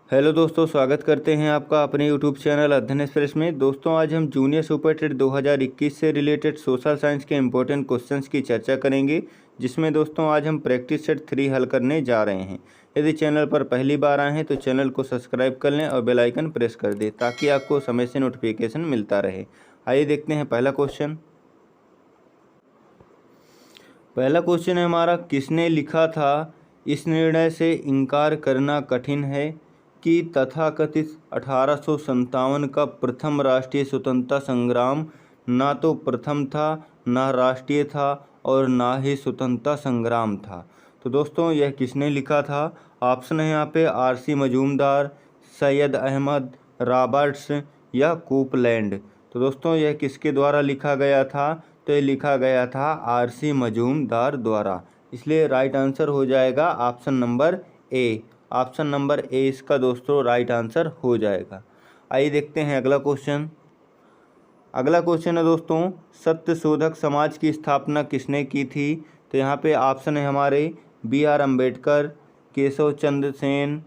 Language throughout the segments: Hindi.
हेलो दोस्तों, स्वागत करते हैं आपका अपने यूट्यूब चैनल अध्ययन एक्सप्रेस में। दोस्तों आज हम जूनियर सुपर टेट 2021 से रिलेटेड सोशल साइंस के इंपॉर्टेंट क्वेश्चंस की चर्चा करेंगे, जिसमें दोस्तों आज हम प्रैक्टिस सेट 3 हल करने जा रहे हैं। यदि चैनल पर पहली बार आए हैं तो चैनल को सब्सक्राइब कर लें और बेल आइकन प्रेस कर दें ताकि आपको समय से नोटिफिकेशन मिलता रहे। आइए देखते हैं पहला क्वेश्चन। पहला क्वेश्चन है हमारा, किसने लिखा था इस निर्णय से इनकार करना कठिन है कि तथाकथित 1857 का प्रथम राष्ट्रीय स्वतंत्रता संग्राम ना तो प्रथम था, ना राष्ट्रीय था और ना ही स्वतंत्रता संग्राम था। तो दोस्तों यह किसने लिखा था? ऑप्शन है यहाँ पे आर.सी. मजूमदार, सैयद अहमद, रॉबर्ट्स या कोपलैंड। तो दोस्तों यह किसके द्वारा लिखा गया था? तो ये लिखा गया था आर.सी. मजूमदार द्वारा। इसलिए राइट आंसर हो जाएगा option number A. Option number A इसका दोस्तों राइट आंसर हो जाएगा। आइए देखते हैं अगला क्वेश्चन। अगला क्वेश्चन है दोस्तों, सत्य शोधक समाज की स्थापना किसने की थी? तो यहाँ पे ऑप्शन है हमारे बी.आर. अम्बेडकर, केशव चंद्र सेन,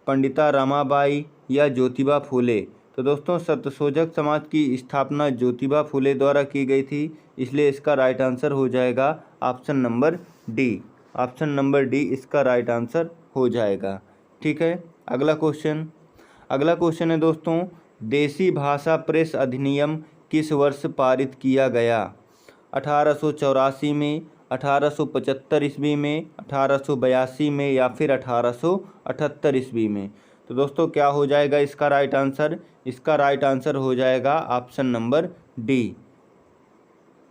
पंडिता रमाबाई या ज्योतिबा फूले। तो दोस्तों सत्यशोधक समाज की स्थापना ज्योतिबा फूले द्वारा की गई थी, इसलिए इसका राइट आंसर हो जाएगा option number D. Option number D इसका राइट आंसर हो जाएगा। ठीक है, अगला क्वेश्चन है दोस्तों, देसी भाषा प्रेस अधिनियम किस वर्ष पारित किया गया? 1884 में, 1875 ईस्वी में, 1882 में या फिर 1878 ईस्वी में। तो दोस्तों क्या हो जाएगा इसका राइट आंसर? इसका राइट आंसर हो जाएगा option number D.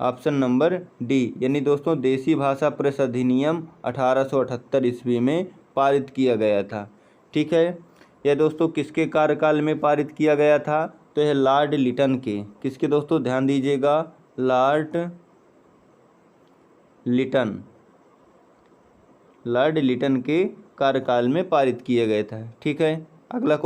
Option number D, यानी दोस्तों देसी भाषा प्रेस अधिनियम 1878 ईस्वी में पारित किया गया था। ठीक है, यह दोस्तों किसके कार्यकाल में पारित किया गया था? तो यह लॉर्ड लिटन के, किसके दोस्तों ध्यान दीजिएगा, लॉर्ड लिटन के कार्यकाल में पारित किया गया था। ठीक है, अगला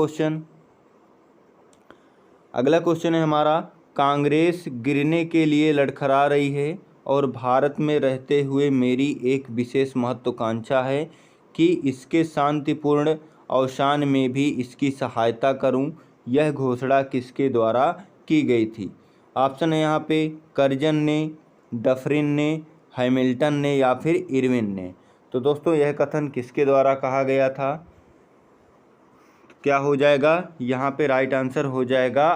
क्वेश्चन है हमारा, कांग्रेस गिरने के लिए लड़खड़ा रही है और भारत में रहते हुए मेरी एक विशेष महत्वाकांक्षा है कि इसके शांतिपूर्ण अवसान में भी इसकी सहायता करूं। यह घोषणा किसके द्वारा की गई थी? ऑप्शन है यहाँ पे कर्जन ने, डफरिन ने, हैमिल्टन ने या फिर इरविन ने। तो दोस्तों यह कथन किसके द्वारा कहा गया था? क्या हो जाएगा यहाँ पे राइट आंसर हो जाएगा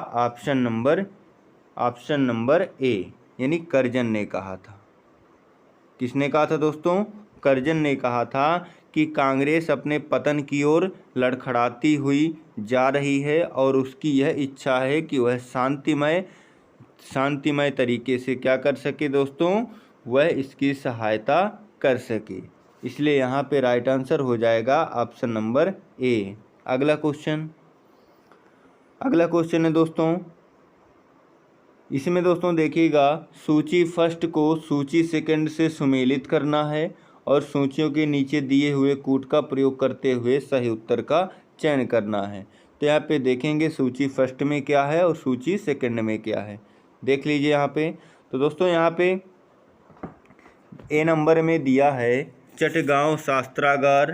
ऑप्शन नंबर ए, यानी कर्जन ने कहा था। किसने कहा था दोस्तों? कर्जन ने कहा था कि कांग्रेस अपने पतन की ओर लड़खड़ाती हुई जा रही है और उसकी यह इच्छा है कि वह शांतिमय तरीके से क्या कर सके दोस्तों, वह इसकी सहायता कर सके। इसलिए यहाँ पे राइट आंसर हो जाएगा ऑप्शन नंबर ए। अगला क्वेश्चन है दोस्तों, इसमें दोस्तों देखिएगा, सूची फर्स्ट को सूची सेकंड से सुमेलित करना है और सूचियों के नीचे दिए हुए कूट का प्रयोग करते हुए सही उत्तर का चयन करना है। तो यहाँ पे देखेंगे सूची फर्स्ट में क्या है और सूची सेकंड में क्या है, देख लीजिए यहाँ पे। तो दोस्तों यहाँ पे ए नंबर में दिया है चटगांव शस्त्रागार,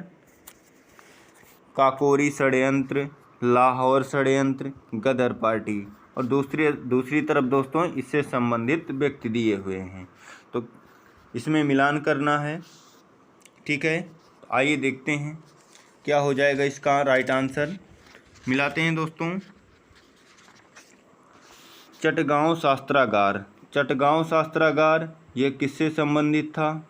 काकोरी षड्यंत्र, लाहौर षड्यंत्र, गदर पार्टी, और दूसरी तरफ दोस्तों इससे संबंधित व्यक्ति दिए हुए हैं। तो इसमें मिलान करना है। ठीक है, आइए देखते हैं क्या हो जाएगा इसका राइट आंसर। मिलाते हैं दोस्तों। चटगांव शस्त्रागार ये किससे संबंधित था?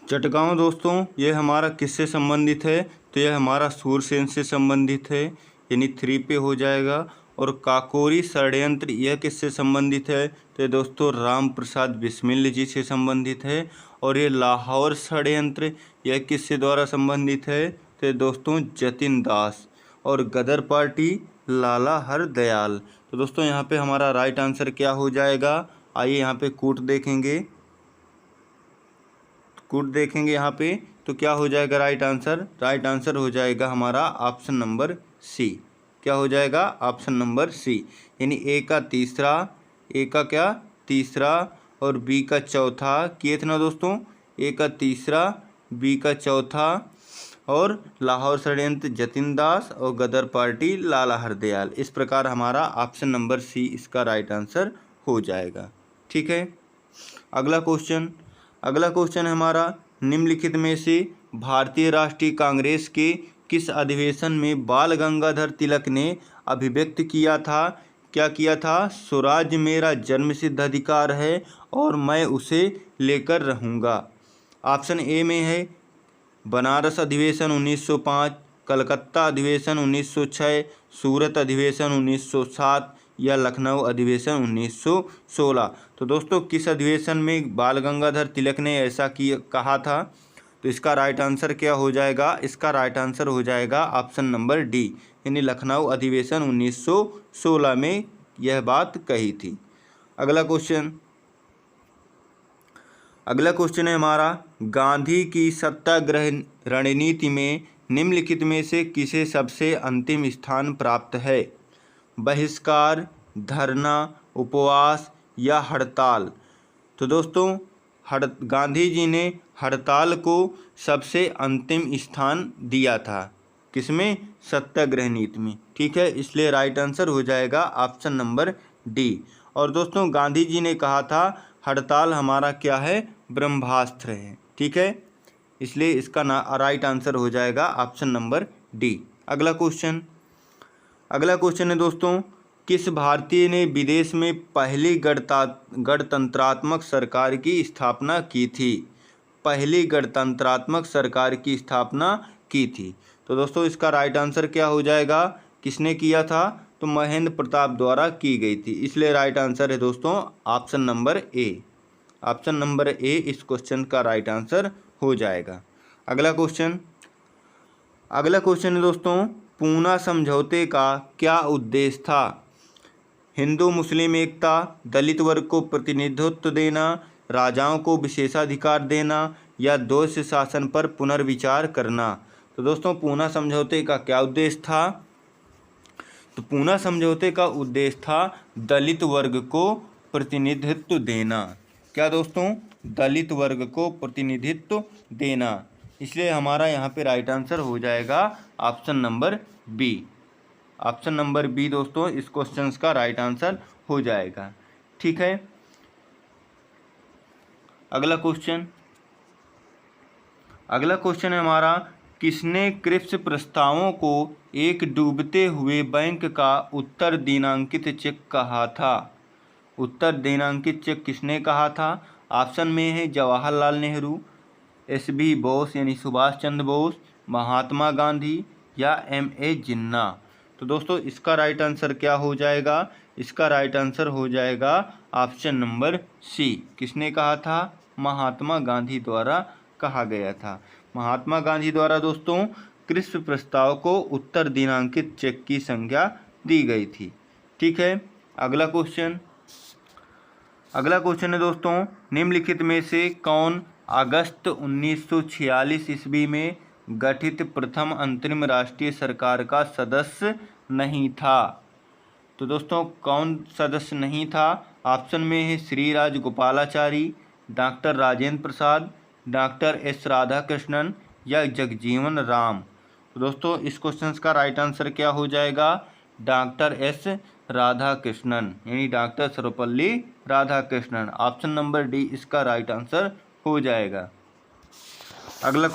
चटगांव दोस्तों ये हमारा किससे संबंधित है? तो यह हमारा सूरसेन से संबंधित है, यानी 3 पे हो जाएगा। और काकोरी षड्यंत्र यह किससे संबंधित है? तो दोस्तों राम प्रसाद बिस्मिल जी से संबंधित है। और ये लाहौर षड्यंत्र यह किससे द्वारा संबंधित है? तो दोस्तों जतिन दास। और गदर पार्टी लाला हरदयाल। तो दोस्तों यहाँ पे हमारा राइट आंसर क्या हो जाएगा? आइए यहाँ पे कूट देखेंगे यहाँ पे। तो क्या हो जाएगा राइट आंसर? राइट आंसर हो जाएगा हमारा ऑप्शन नंबर सी। क्या हो जाएगा? ऑप्शन नंबर सी, यानी ए का तीसरा और बी का चौथा किए थे ना दोस्तों। ए का तीसरा, बी का चौथा और लाहौर षड्यंत्र जतिन दास और गदर पार्टी लाला हरदयाल। इस प्रकार हमारा ऑप्शन नंबर सी इसका राइट आंसर हो जाएगा। ठीक है, अगला क्वेश्चन है हमारा, निम्नलिखित में से भारतीय राष्ट्रीय कांग्रेस के किस अधिवेशन में बाल गंगाधर तिलक ने अभिव्यक्त किया था, क्या किया था? स्वराज मेरा जन्मसिद्ध अधिकार है और मैं उसे लेकर रहूँगा। ऑप्शन ए में है बनारस अधिवेशन 1905, कलकत्ता अधिवेशन 1906, सूरत अधिवेशन 1907 या लखनऊ अधिवेशन 1916। तो दोस्तों किस अधिवेशन में बाल गंगाधर तिलक ने ऐसा कहा था? तो इसका राइट आंसर क्या हो जाएगा? इसका राइट आंसर हो जाएगा ऑप्शन नंबर डी, यानी लखनऊ अधिवेशन 1916 में यह बात कही थी। अगला क्वेश्चन है हमारा, गांधी की सत्याग्रह रणनीति में निम्नलिखित में से किसे सबसे अंतिम स्थान प्राप्त है? बहिष्कार, धरना, उपवास या हड़ताल? तो दोस्तों गांधी जी ने हड़ताल को सबसे अंतिम स्थान दिया था। किसमें? सत्याग्रह नीति में। ठीक है, इसलिए राइट आंसर हो जाएगा ऑप्शन नंबर डी। और दोस्तों गांधी जी ने कहा था हड़ताल हमारा क्या है? ब्रह्मास्त्र है। ठीक है, इसलिए इसका राइट आंसर हो जाएगा ऑप्शन नंबर डी। अगला क्वेश्चन है दोस्तों, किस भारतीय ने विदेश में पहली गणतंत्रात्मक सरकार की स्थापना की थी? पहली गणतंत्रात्मक सरकार की स्थापना की थी। तो दोस्तों इसका राइट आंसर क्या हो जाएगा? किसने किया था? तो महेंद्र प्रताप द्वारा की गई थी। इसलिए राइट आंसर है दोस्तों option number A. Option number A इस क्वेश्चन का राइट आंसर हो जाएगा। अगला क्वेश्चन है दोस्तों, पूना समझौते का क्या उद्देश्य था? हिंदू मुस्लिम एकता, दलित वर्ग को प्रतिनिधित्व देना, राजाओं को विशेषाधिकार देना या द्वैध शासन पर पुनर्विचार करना? तो दोस्तों पूना समझौते का क्या उद्देश्य था? तो पूना समझौते का उद्देश्य था दलित वर्ग को प्रतिनिधित्व देना। क्या दोस्तों? दलित वर्ग को प्रतिनिधित्व देना। इसलिए हमारा यहाँ पे राइट आंसर हो जाएगा option number B. Option number B दोस्तों इस क्वेश्चन का राइट आंसर हो जाएगा। ठीक है, अगला क्वेश्चन है हमारा, किसने क्रिप्स प्रस्तावों को एक डूबते हुए बैंक का उत्तर दिनांकित चेक कहा था? उत्तर दिनांकित चेक किसने कहा था? ऑप्शन में है जवाहरलाल नेहरू, एस.बी. बोस यानी सुभाष चंद्र बोस, महात्मा गांधी या M.A. जिन्ना। तो दोस्तों इसका राइट आंसर क्या हो जाएगा? इसका राइट आंसर हो जाएगा ऑप्शन नंबर सी। किसने कहा था? महात्मा गांधी द्वारा कहा गया था। महात्मा गांधी द्वारा दोस्तों क्रिप्स प्रस्ताव को उत्तर दिनांकित चेक की संख्या दी गई थी। ठीक है, अगला क्वेश्चन है दोस्तों, निम्नलिखित में से कौन अगस्त 1946 ईस्वी में गठित प्रथम अंतरिम राष्ट्रीय सरकार का सदस्य नहीं था? तो दोस्तों कौन सदस्य नहीं था? ऑप्शन में है Shri Rajagopalachari, doctor Rajendra Prasad, doctor S Radhakrishnan या जगजीवन राम। तो दोस्तों इस क्वेश्चन का राइट आंसर क्या हो जाएगा? डॉक्टर एस राधाकृष्णन यानी doctor Sarvepalli Radhakrishnan. Option number D इसका राइट आंसर हो जाएगा। अगला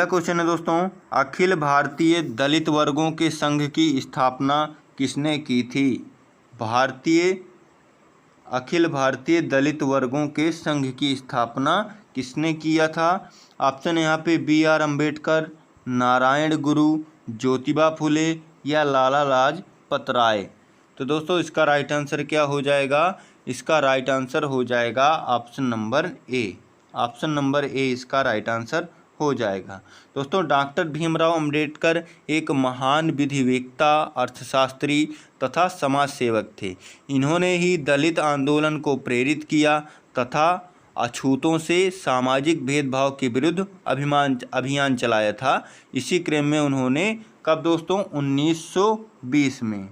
क्वेश्चन है दोस्तों, अखिल भारतीय दलित वर्गों के संघ की स्थापना किसने की थी? अखिल भारतीय दलित वर्गों के संघ की स्थापना किसने किया था? ऑप्शन यहाँ पे B.R. अम्बेडकर, नारायण गुरु, ज्योतिबा फुले या लाला लाजपत राय। तो दोस्तों इसका राइट आंसर क्या हो जाएगा? इसका राइट आंसर हो जाएगा option number A. Option number A इसका राइट आंसर हो जाएगा। दोस्तों डॉक्टर भीमराव अंबेडकर एक महान विधिवेत्ता, अर्थशास्त्री तथा समाज सेवक थे। इन्होंने ही दलित आंदोलन को प्रेरित किया तथा अछूतों से सामाजिक भेदभाव के विरुद्ध अभियान चलाया था। इसी क्रम में उन्होंने कब दोस्तों 1920 में,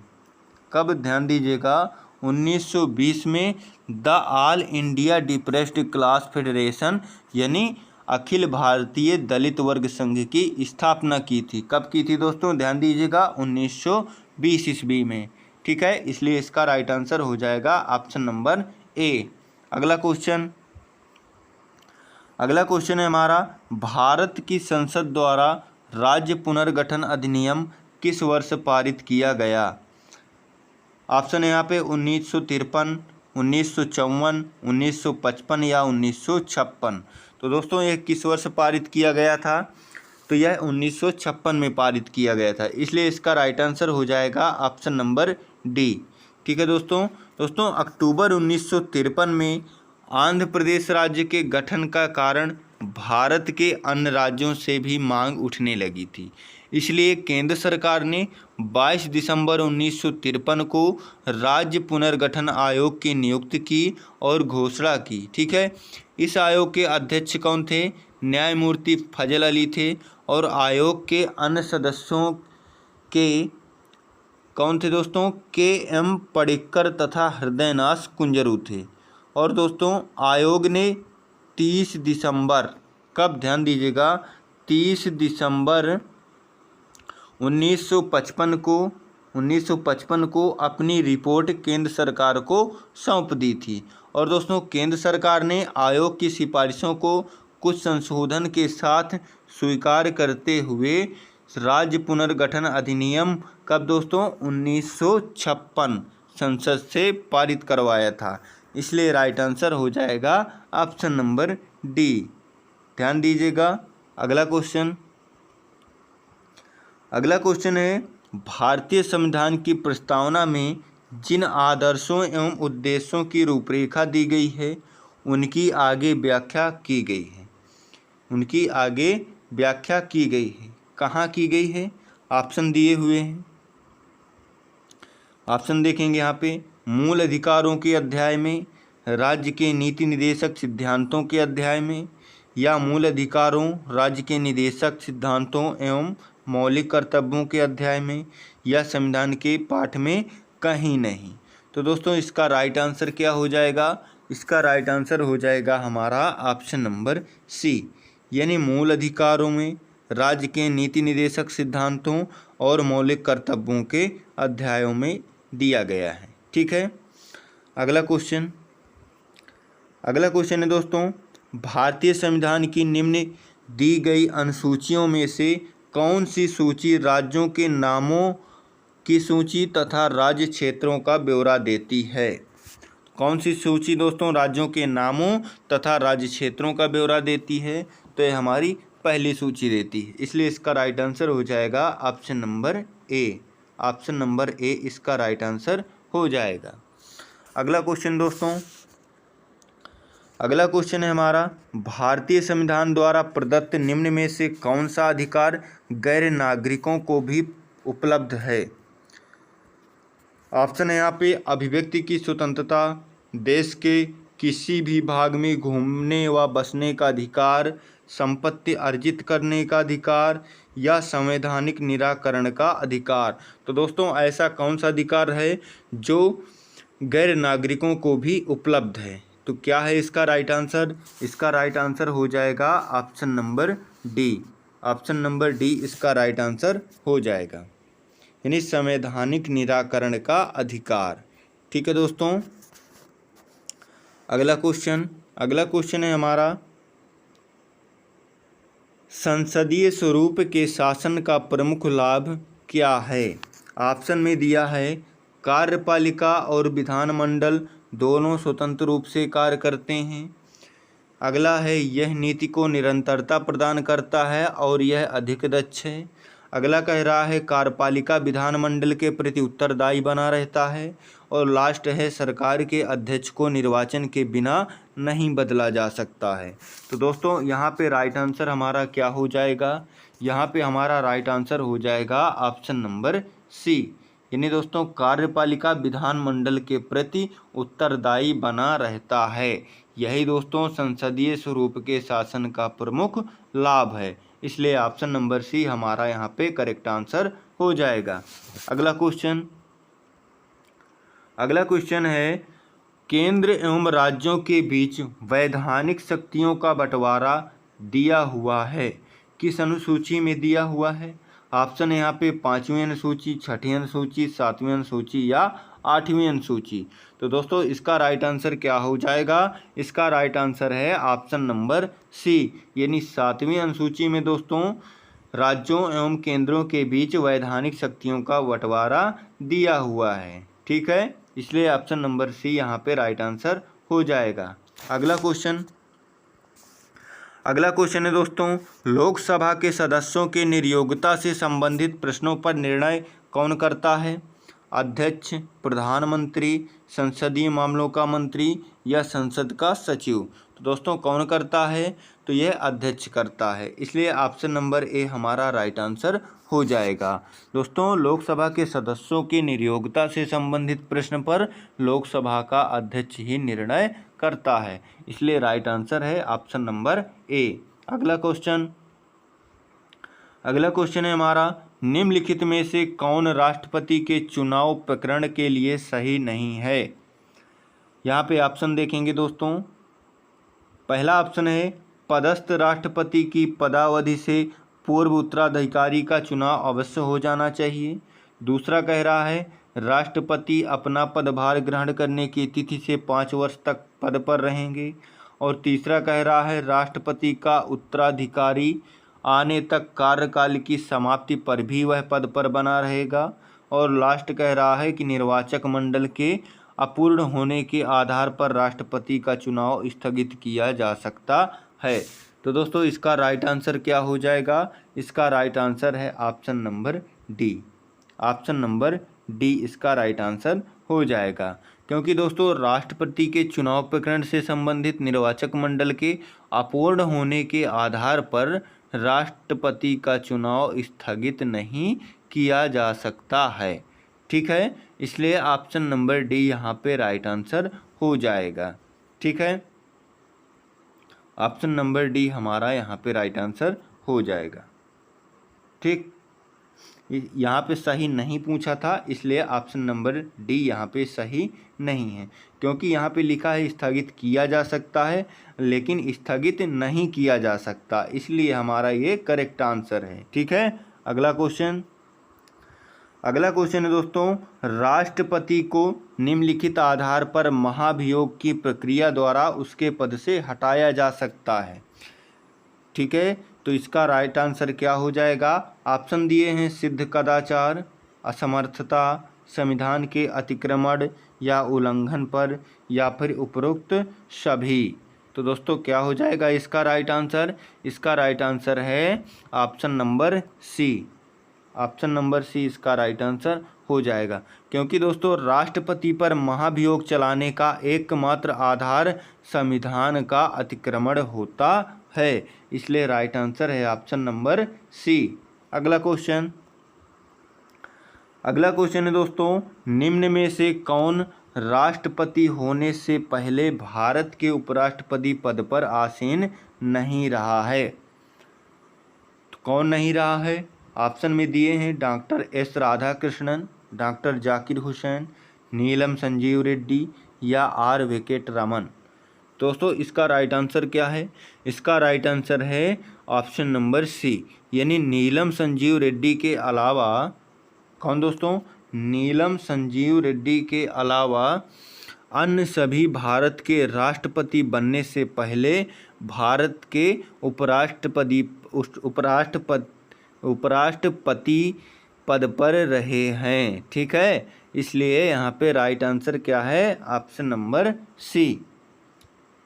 कब ध्यान दीजिएगा 1920 में the all India depressed class federation यानी अखिल भारतीय दलित वर्ग संघ की स्थापना की थी। कब की थी दोस्तों, ध्यान दीजिएगा, 1920 ईस्वी में। ठीक है, इसलिए इसका राइट आंसर हो जाएगा ऑप्शन नंबर ए। अगला क्वेश्चन है हमारा, भारत की संसद द्वारा राज्य पुनर्गठन अधिनियम किस वर्ष पारित किया गया? ऑप्शन है यहाँ पे 1953, 1954, 1955 या 1956। तो दोस्तों ये किस वर्ष पारित किया गया था? तो यह 1956 में पारित किया गया था, इसलिए इसका राइट आंसर हो जाएगा ऑप्शन नंबर डी। ठीक है दोस्तों अक्टूबर 1953 में आंध्र प्रदेश राज्य के गठन का कारण भारत के अन्य राज्यों से भी मांग उठने लगी थी, इसलिए केंद्र सरकार ने 22 दिसंबर 1953 को राज्य पुनर्गठन आयोग की नियुक्ति की और घोषणा की। ठीक है, इस आयोग के अध्यक्ष कौन थे? न्यायमूर्ति फजल अली थे, और आयोग के अन्य सदस्यों के कौन थे दोस्तों? के.एम. पडिक्कर तथा हृदयनाथ कुंजरू थे। और दोस्तों आयोग ने 30 दिसंबर, कब, ध्यान दीजिएगा, 30 दिसंबर 1955 को अपनी रिपोर्ट केंद्र सरकार को सौंप दी थी। और दोस्तों केंद्र सरकार ने आयोग की सिफारिशों को कुछ संशोधन के साथ स्वीकार करते हुए राज्य पुनर्गठन अधिनियम कब दोस्तों? 1956 संसद से पारित करवाया था, इसलिए राइट आंसर हो जाएगा ऑप्शन नंबर डी। ध्यान दीजिएगा। अगला क्वेश्चन है, भारतीय संविधान की प्रस्तावना में जिन आदर्शों एवं उद्देश्यों की रूपरेखा दी गई है उनकी आगे व्याख्या की गई है। कहाँ की गई है? ऑप्शन दिए हुए हैं, ऑप्शन देखेंगे यहाँ पे। मूल अधिकारों के अध्याय में, राज्य के नीति निर्देशक सिद्धांतों के अध्याय में, या मूल अधिकारों, राज्य के निर्देशक सिद्धांतों एवं मौलिक कर्तव्यों के अध्याय में, या संविधान के पाठ में कहीं नहीं। तो दोस्तों इसका राइट आंसर क्या हो जाएगा? इसका राइट आंसर हो जाएगा हमारा ऑप्शन नंबर सी, यानी मूल अधिकारों में, राज्य के नीति निर्देशक सिद्धांतों और मौलिक कर्तव्यों के अध्यायों में दिया गया है। ठीक है, अगला क्वेश्चन है दोस्तों, भारतीय संविधान की निम्न दी गई अनुसूचियों में से कौन सी सूची राज्यों के नामों की सूची तथा राज्य क्षेत्रों का ब्यौरा देती है? कौन सी सूची दोस्तों राज्यों के नामों तथा राज्य क्षेत्रों का ब्यौरा देती है? तो यह हमारी पहली सूची देती है, इसलिए इसका राइट आंसर हो जाएगा option number A. Option number A इसका राइट आंसर हो जाएगा। अगला क्वेश्चन है हमारा, भारतीय संविधान द्वारा प्रदत्त निम्न में से कौन सा अधिकार गैर नागरिकों को भी उपलब्ध है? ऑप्शन है यहाँ पे, अभिव्यक्ति की स्वतंत्रता, देश के किसी भी भाग में घूमने व बसने का अधिकार, संपत्ति अर्जित करने का अधिकार, या संवैधानिक निराकरण का अधिकार। तो दोस्तों ऐसा कौन सा अधिकार है जो गैर नागरिकों को भी उपलब्ध है? तो क्या है इसका राइट आंसर? इसका राइट आंसर हो जाएगा option number D. Option number D इसका राइट आंसर हो जाएगा, यानी संवैधानिक निराकरण का अधिकार। ठीक है दोस्तों, अगला क्वेश्चन है हमारा, संसदीय स्वरूप के शासन का प्रमुख लाभ क्या है? ऑप्शन में दिया है, कार्यपालिका और विधानमंडल दोनों स्वतंत्र रूप से कार्य करते हैं। अगला है, यह नीति को निरंतरता प्रदान करता है और यह अधिक दक्ष है। अगला कह रहा है, कार्यपालिका विधानमंडल के प्रति उत्तरदायी बना रहता है। और लास्ट है, सरकार के अध्यक्ष को निर्वाचन के बिना नहीं बदला जा सकता है। तो दोस्तों यहाँ पे राइट आंसर हमारा क्या हो जाएगा? यहाँ पे हमारा राइट आंसर हो जाएगा ऑप्शन नंबर सी, यानी दोस्तों कार्यपालिका विधानमंडल के प्रति उत्तरदायी बना रहता है। यही दोस्तों संसदीय स्वरूप के शासन का प्रमुख लाभ है, इसलिए ऑप्शन नंबर सी हमारा यहाँ पे करेक्ट आंसर हो जाएगा। अगला क्वेश्चन है, केंद्र एवं राज्यों के बीच वैधानिक शक्तियों का बंटवारा दिया हुआ है? किस अनुसूची में दिया हुआ है? ऑप्शन है यहाँ पे 5वीं अनुसूची, 6ठी अनुसूची, 7वीं अनुसूची या 8वीं अनुसूची। तो दोस्तों इसका राइट आंसर क्या हो जाएगा? इसका राइट आंसर है ऑप्शन नंबर सी, यानी 7वीं अनुसूची में दोस्तों राज्यों एवं केंद्रों के बीच वैधानिक शक्तियों का बंटवारा दिया हुआ है। ठीक है, इसलिए ऑप्शन नंबर सी यहाँ पे राइट आंसर हो जाएगा। अगला क्वेश्चन है दोस्तों, लोकसभा के सदस्यों के निर्योग्यता से संबंधित प्रश्नों पर निर्णय कौन करता है? अध्यक्ष, प्रधानमंत्री, संसदीय मामलों का मंत्री या संसद का सचिव? तो दोस्तों कौन करता है? तो यह अध्यक्ष करता है, इसलिए ऑप्शन नंबर ए हमारा राइट आंसर हो जाएगा। दोस्तों लोकसभा के सदस्यों की निर्योग्यता से संबंधित प्रश्न पर लोकसभा का अध्यक्ष ही निर्णय करता है, इसलिए राइट आंसर है ऑप्शन नंबर ए। अगला क्वेश्चन है हमारा, निम्नलिखित में से कौन राष्ट्रपति के चुनाव प्रकरण के लिए सही नहीं है? यहाँ पे ऑप्शन देखेंगे दोस्तों। पहला ऑप्शन है पदस्थ राष्ट्रपति की पदावधि से पूर्व उत्तराधिकारी का चुनाव अवश्य हो जाना चाहिए। दूसरा कह रहा है राष्ट्रपति अपना पदभार ग्रहण करने की तिथि से 5 वर्ष तक पद पर रहेंगे। और तीसरा कह रहा है राष्ट्रपति का उत्तराधिकारी आने तक कार्यकाल की समाप्ति पर भी वह पद पर बना रहेगा। और लास्ट कह रहा है कि निर्वाचक मंडल के अपूर्ण होने के आधार पर राष्ट्रपति का चुनाव स्थगित किया जा सकता है। तो दोस्तों इसका राइट आंसर क्या हो जाएगा? इसका राइट आंसर है option number D. Option number D इसका राइट आंसर हो जाएगा, क्योंकि दोस्तों राष्ट्रपति के चुनाव प्रकरण से संबंधित निर्वाचक मंडल के अपूर्ण होने के आधार पर राष्ट्रपति का चुनाव स्थगित नहीं किया जा सकता है। ठीक है, इसलिए ऑप्शन नंबर डी यहाँ पे राइट आंसर हो जाएगा। ठीक है, ऑप्शन नंबर डी हमारा यहाँ पे राइट आंसर हो जाएगा। ठीक, यहाँ पे सही नहीं पूछा था, इसलिए ऑप्शन नंबर डी यहाँ पे सही नहीं है, क्योंकि यहाँ पे लिखा है स्थगित किया जा सकता है लेकिन स्थगित नहीं किया जा सकता, इसलिए हमारा ये करेक्ट आंसर है। ठीक है, अगला क्वेश्चन है दोस्तों, राष्ट्रपति को निम्नलिखित आधार पर महाभियोग की प्रक्रिया द्वारा उसके पद से हटाया जा सकता है। ठीक है, तो इसका राइट आंसर क्या हो जाएगा? ऑप्शन दिए हैं सिद्ध कदाचार, असमर्थता, संविधान के अतिक्रमण या उल्लंघन पर, या फिर उपरोक्त सभी। तो दोस्तों क्या हो जाएगा इसका राइट आंसर? इसका राइट आंसर है option number C. Option number C इसका राइट आंसर हो जाएगा, क्योंकि दोस्तों राष्ट्रपति पर महाभियोग चलाने का एकमात्र आधार संविधान का अतिक्रमण होता है, इसलिए राइट आंसर है ऑप्शन नंबर सी। अगला क्वेश्चन है दोस्तों, निम्न में से कौन राष्ट्रपति होने से पहले भारत के उपराष्ट्रपति पद पर आसीन नहीं रहा है? तो कौन नहीं रहा है? ऑप्शन में दिए हैं doctor S Radhakrishnan, doctor Zakir Hussain, Neelam Sanjiva Reddy या आर वेंकटरमन। दोस्तों इसका राइट आंसर क्या है? इसका राइट आंसर है ऑप्शन नंबर सी, यानी नीलम संजीव रेड्डी के अलावा कौन दोस्तों? नीलम संजीव रेड्डी के अलावा अन्य सभी भारत के राष्ट्रपति बनने से पहले भारत के उपराष्ट्रपति पद पर रहे हैं। ठीक है, इसलिए यहाँ पे राइट आंसर क्या है? Option number C.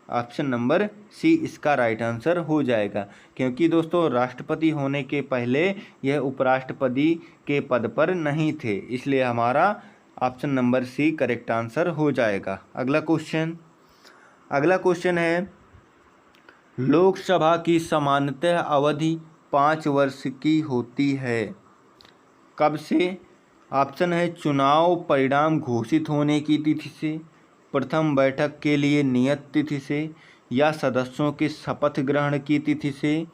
Option number C इसका राइट आंसर हो जाएगा, क्योंकि दोस्तों राष्ट्रपति होने के पहले यह उपराष्ट्रपति के पद पर नहीं थे, इसलिए हमारा option number C correct answer हो जाएगा। अगला क्वेश्चन है, लोकसभा की सामान्यतः अवधि 5 वर्ष की होती है, कब से? ऑप्शन है चुनाव परिणाम घोषित होने की तिथि से, प्रथम बैठक के लिए नियत तिथि से, या सदस्यों के शपथ ग्रहण की तिथि से,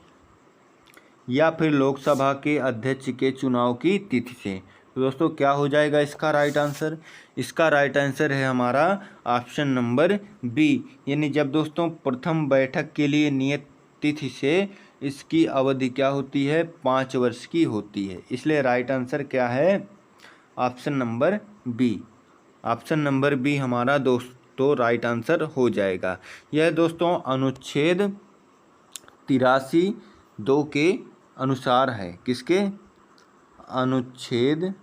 या फिर लोकसभा के अध्यक्ष के चुनाव की तिथि से। तो दोस्तों क्या हो जाएगा इसका राइट आंसर? इसका राइट आंसर है हमारा ऑप्शन नंबर बी, यानी जब दोस्तों प्रथम बैठक के लिए नियत तिथि से इसकी अवधि क्या होती है, 5 वर्ष की होती है। इसलिए राइट आंसर क्या है, option number B. Option number B हमारा दोस्तों राइट आंसर हो जाएगा। यह दोस्तों अनुच्छेद 83(2) के अनुसार है। किसके? अनुच्छेद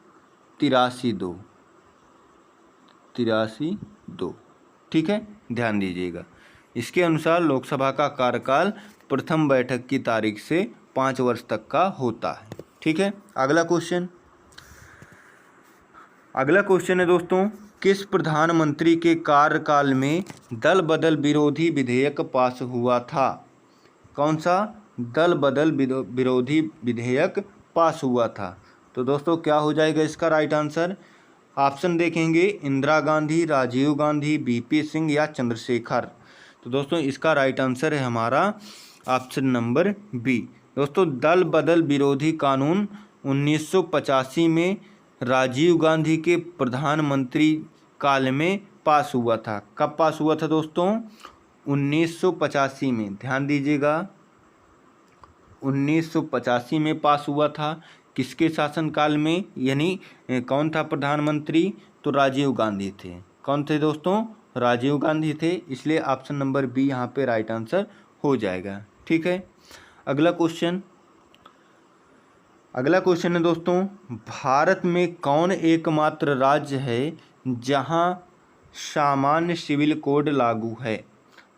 83(2). ठीक है, ध्यान दीजिएगा। इसके अनुसार लोकसभा का कार्यकाल प्रथम बैठक की तारीख से 5 वर्ष तक का होता है। ठीक है, अगला क्वेश्चन है दोस्तों, किस प्रधानमंत्री के कार्यकाल में दल बदल विरोधी विधेयक पास हुआ था? कौन सा दल बदल विरोधी विधेयक पास हुआ था? तो दोस्तों क्या हो जाएगा इसका राइट आंसर? ऑप्शन देखेंगे, इंदिरा गांधी, राजीव गांधी, बीपी सिंह या चंद्रशेखर। तो दोस्तों इसका राइट आंसर है हमारा ऑप्शन नंबर बी। दोस्तों दल बदल विरोधी कानून 1985 में राजीव गांधी के प्रधानमंत्री काल में पास हुआ था। कब पास हुआ था दोस्तों? 1985 में। ध्यान दीजिएगा, 1985 में पास हुआ था। किसके शासनकाल में? यानी कौन था प्रधानमंत्री? तो राजीव गांधी थे। कौन थे दोस्तों? राजीव गांधी थे। इसलिए ऑप्शन नंबर बी यहाँ पे राइट आंसर हो जाएगा। ठीक है, अगला क्वेश्चन है दोस्तों, भारत में कौन एकमात्र राज्य है जहां सामान्य सिविल कोड लागू है?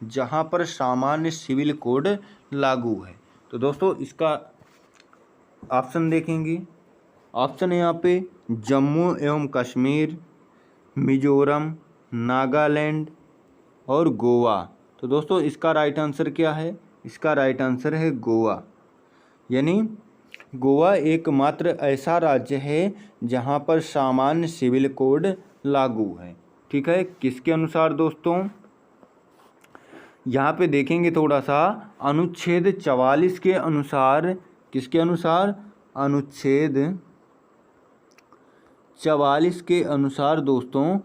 जहां पर सामान्य सिविल कोड लागू है। तो दोस्तों इसका ऑप्शन देखेंगे। ऑप्शन है यहाँ पे जम्मू एवं कश्मीर, मिजोरम, नागालैंड और गोवा। तो दोस्तों इसका राइट आंसर क्या है? इसका राइट आंसर है गोवा। यानी गोवा एकमात्र ऐसा राज्य है जहां पर सामान्य सिविल कोड लागू है। ठीक है, किसके अनुसार दोस्तों? यहाँ पे देखेंगे थोड़ा सा, अनुच्छेद 44 के अनुसार। किसके अनुसार? अनुच्छेद 44 के अनुसार दोस्तों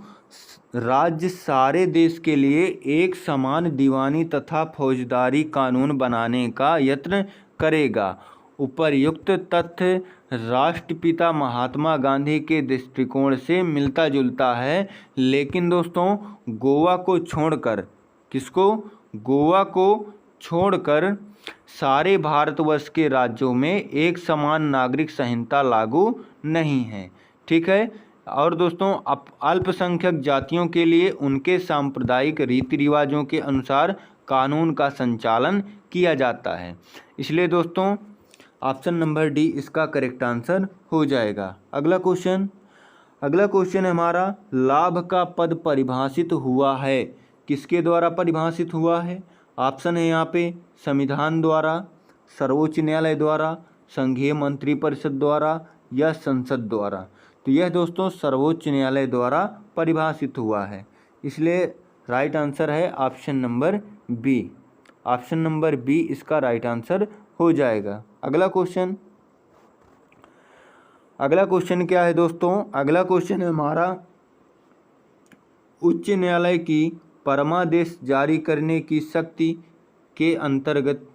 राज्य सारे देश के लिए एक समान दीवानी तथा फौजदारी कानून बनाने का यत्न करेगा। उपर्युक्त तथ्य राष्ट्रपिता महात्मा गांधी के दृष्टिकोण से मिलता जुलता है, लेकिन दोस्तों गोवा को छोड़कर, किसको? गोवा को छोड़कर सारे भारतवर्ष के राज्यों में एक समान नागरिक संहिता लागू नहीं है। ठीक है, और दोस्तों अल्पसंख्यक जातियों के लिए उनके सांप्रदायिक रीति रिवाजों के अनुसार कानून का संचालन किया जाता है। इसलिए दोस्तों ऑप्शन नंबर डी इसका करेक्ट आंसर हो जाएगा। अगला क्वेश्चन है हमारा, लाभ का पद परिभाषित हुआ है। किसके द्वारा परिभाषित हुआ है? ऑप्शन है यहाँ पे संविधान द्वारा, सर्वोच्च न्यायालय द्वारा, संघीय मंत्रिपरिषद द्वारा या संसद द्वारा। तो यह दोस्तों सर्वोच्च न्यायालय द्वारा परिभाषित हुआ है। इसलिए राइट आंसर है option number B. Option number B इसका राइट आंसर हो जाएगा। अगला क्वेश्चन क्या है दोस्तों? अगला क्वेश्चन है हमारा, उच्च न्यायालय की परमादेश जारी करने की शक्ति के अंतर्गत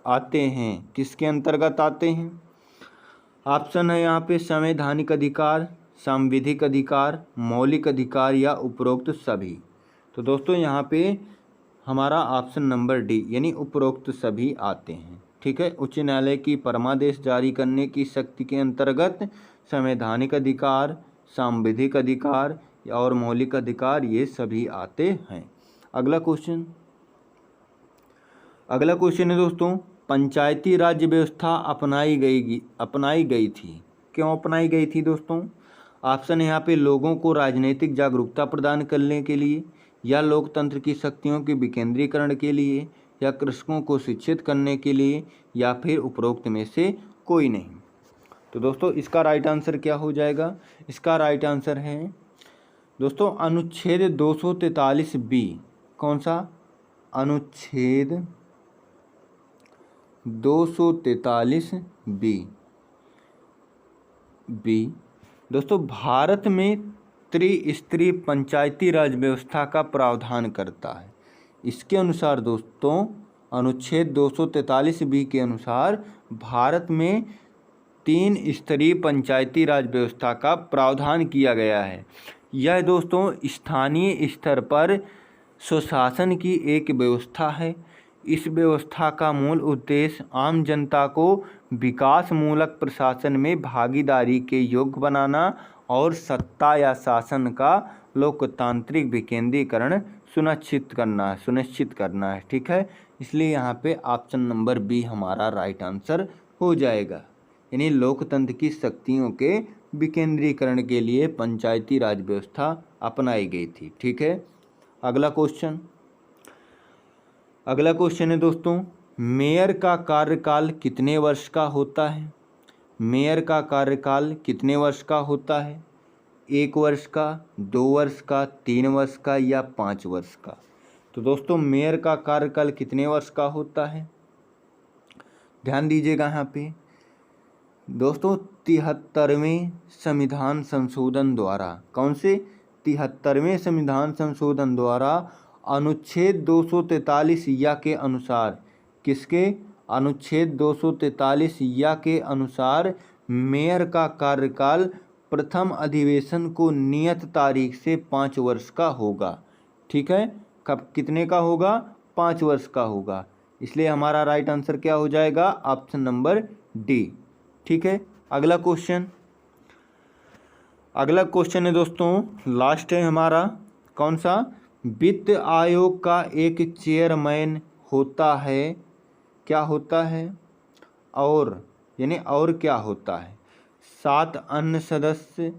आते हैं। किसके अंतर्गत आते हैं? ऑप्शन है यहाँ पे संवैधानिक अधिकार, सांविधिक अधिकार, मौलिक अधिकार या उपरोक्त सभी। तो दोस्तों यहाँ पे हमारा ऑप्शन नंबर डी यानी उपरोक्त सभी आते हैं। ठीक है, उच्च न्यायालय की परमादेश जारी करने की शक्ति के अंतर्गत संवैधानिक अधिकार, सांविधिक अधिकार और मौलिक अधिकार ये सभी आते हैं। अगला क्वेश्चन है दोस्तों, पंचायती राज व्यवस्था अपनाई गई थी। क्यों अपनाई गई थी दोस्तों? ऑप्शन है यहाँ पे लोगों को राजनीतिक जागरूकता प्रदान करने के लिए, या लोकतंत्र की शक्तियों के विकेंद्रीकरण के लिए, या कृषकों को शिक्षित करने के लिए, या फिर उपरोक्त में से कोई नहीं। तो दोस्तों इसका राइट आंसर क्या हो जाएगा? इसका राइट आंसर है दोस्तों अनुच्छेद 243(b). कौन सा? अनुच्छेद 243(b). दोस्तों भारत में त्रिस्तरीय पंचायती राज व्यवस्था का प्रावधान करता है। इसके अनुसार दोस्तों अनुच्छेद 243B के अनुसार भारत में 3 स्तरीय पंचायती राज व्यवस्था का प्रावधान किया गया है। यह दोस्तों स्थानीय स्तर पर स्वशासन की एक व्यवस्था है। इस व्यवस्था का मूल उद्देश्य आम जनता को विकास मूलक प्रशासन में भागीदारी के योग्य बनाना और सत्ता या शासन का लोकतांत्रिक विकेंद्रीकरण सुनिश्चित करना है। ठीक है, इसलिए यहाँ पे ऑप्शन नंबर बी हमारा राइट आंसर हो जाएगा। यानी लोकतंत्र की शक्तियों के विकेंद्रीकरण के लिए पंचायती राज व्यवस्था अपनाई गई थी। ठीक है, अगला क्वेश्चन है दोस्तों, मेयर का कार्यकाल कितने वर्ष का होता है? मेयर का कार्यकाल कितने वर्ष का होता है? 1 वर्ष का, 2 वर्ष का, 3 वर्ष का या 5 वर्ष का? तो दोस्तों मेयर का कार्यकाल कितने वर्ष का होता है? ध्यान दीजिएगा यहाँ पे दोस्तों, 73वें संविधान संशोधन द्वारा, कौन से 73वें संविधान संशोधन द्वारा अनुच्छेद 243 या के अनुसार, किसके? अनुच्छेद 243 या के अनुसार मेयर का कार्यकाल प्रथम अधिवेशन को नियत तारीख से 5 वर्ष का होगा। ठीक है, कब कितने का होगा? 5 वर्ष का होगा। इसलिए हमारा राइट आंसर क्या हो जाएगा? Option number D. ठीक है, अगला क्वेश्चन है दोस्तों, लास्ट है हमारा, कौन सा? वित्त आयोग का एक चेयरमैन होता है, क्या होता है? और क्या होता है? 7 अन्य सदस्य।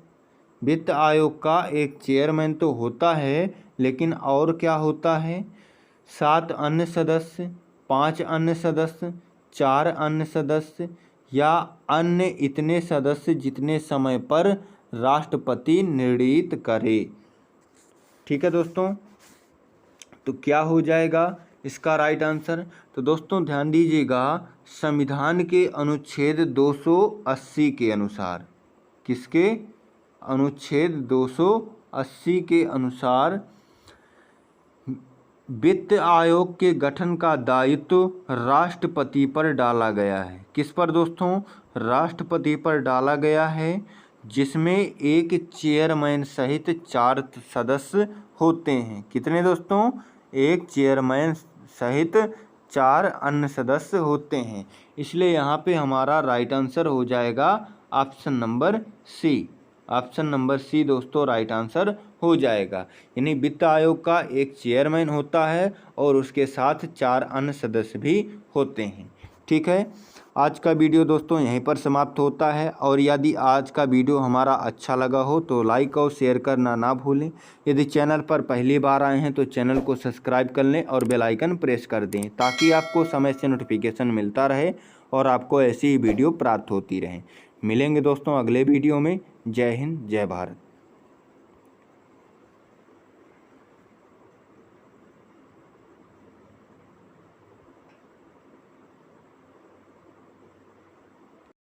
वित्त आयोग का एक चेयरमैन तो होता है, लेकिन और क्या होता है? 7 अन्य सदस्य, 5 अन्य सदस्य, 4 अन्य सदस्य या अन्य इतने सदस्य जितने समय पर राष्ट्रपति निर्णित करे। ठीक है दोस्तों, तो क्या हो जाएगा इसका राइट आंसर? तो दोस्तों ध्यान दीजिएगा, संविधान के अनुच्छेद 280 के अनुसार, किसके? अनुच्छेद 280 के अनुसार वित्त आयोग के गठन का दायित्व राष्ट्रपति पर डाला गया है। किस पर दोस्तों? राष्ट्रपति पर डाला गया है, जिसमें एक चेयरमैन सहित 4 सदस्य होते हैं। कितने दोस्तों? एक चेयरमैन सहित 4 अन्य सदस्य होते हैं। इसलिए यहाँ पे हमारा राइट आंसर हो जाएगा option number C. Option number C दोस्तों राइट आंसर हो जाएगा। यानी वित्त आयोग का एक चेयरमैन होता है और उसके साथ 4 अन्य सदस्य भी होते हैं। ठीक है, आज का वीडियो दोस्तों यहीं पर समाप्त होता है। और यदि आज का वीडियो हमारा अच्छा लगा हो तो लाइक और शेयर करना ना भूलें। यदि चैनल पर पहली बार आए हैं तो चैनल को सब्सक्राइब कर लें और बेल आइकन प्रेस कर दें, ताकि आपको समय से नोटिफिकेशन मिलता रहे और आपको ऐसी ही वीडियो प्राप्त होती रहे। मिलेंगे दोस्तों अगले वीडियो में। जय हिंद, जय भारत।